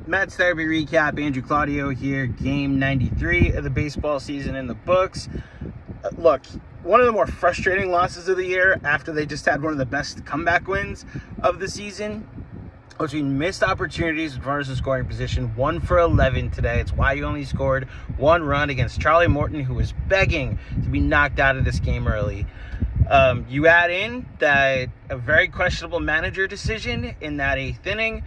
METS Therapy Recap, Andrew Claudio here, game 93 of the baseball season in the books. Look, one of the more frustrating losses of the year after they just had one of the best comeback wins of the season, which we missed opportunities as far as the scoring position. 1 for 11 today. It's why you only scored 1 run against Charlie Morton, who was begging to be knocked out of this game early. You add in that a very questionable manager decision in that 8th inning,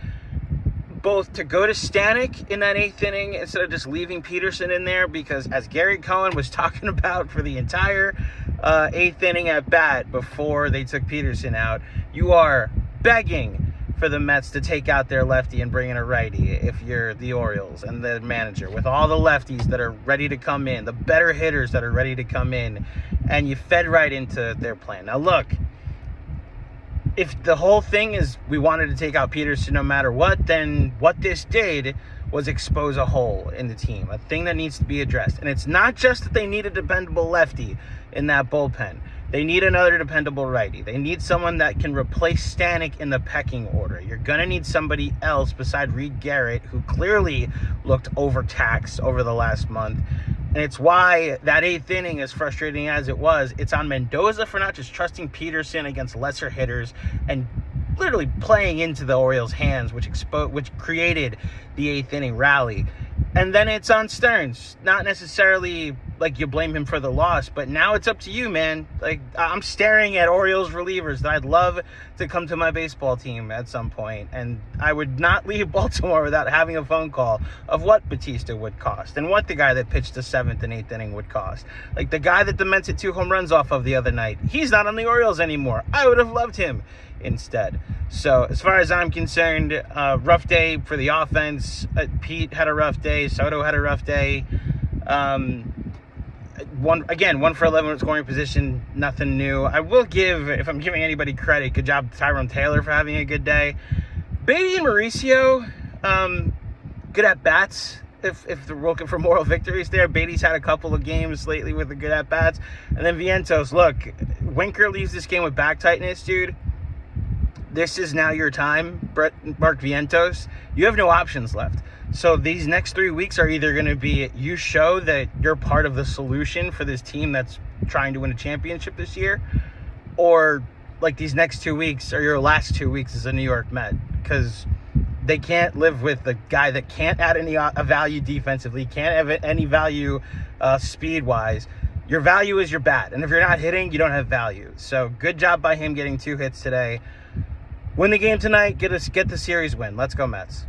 both to go to Stanek in that 8th inning instead of just leaving Peterson in there, because as Gary Cohen was talking about for the entire 8th inning at bat before they took Peterson out, you are begging for the Mets to take out their lefty and bring in a righty if you're the Orioles and the manager, with all the lefties that are ready to come in, the better hitters that are ready to come in, and you fed right into their plan. Now look, if the whole thing is we wanted to take out Peterson no matter what, then what this did was expose a hole in the team, a thing that needs to be addressed. And it's not just that they need a dependable lefty in that bullpen. They need another dependable righty. They need someone that can replace Stanek in the pecking order. You're going to need somebody else beside Reed Garrett, who clearly looked overtaxed over the last month. And it's why that 8th inning, as frustrating as it was, it's on Mendoza for not just trusting Peterson against lesser hitters and literally playing into the Orioles' hands, which created the 8th inning rally. And then it's on Stearns. Not necessarily like you blame him for the loss, but now it's up to you, man. Like, I'm staring at Orioles relievers that I'd love to come to my baseball team at some point, and I would not leave Baltimore without having a phone call of what Batista would cost and what the guy that pitched the 7th and 8th inning would cost. Like the guy that demented 2 home runs off of the other night, he's not on the Orioles anymore. I would have loved him instead. So as far as I'm concerned, rough day for the offense. Pete had a rough day. Soto had a rough day. 1 for 11 with scoring position, nothing new. I will give, if I'm giving anybody credit, good job to Tyrone Taylor for having a good day. Beatty and Mauricio, good at bats. If they're looking for moral victories there, Beatty's had a couple of games lately with the good at bats. And then Vientos, look, Winker leaves this game with back tightness, dude. This is now your time, Mark Vientos. You have no options left. So these next 3 weeks are either going to be you show that you're part of the solution for this team that's trying to win a championship this year, or like these next 2 weeks are your last 2 weeks as a New York Met, because they can't live with the guy that can't add any value defensively, can't have any value speed-wise. Your value is your bat, and if you're not hitting, you don't have value. So good job by him getting 2 hits today. Win the game tonight, get the series win. Let's go Mets.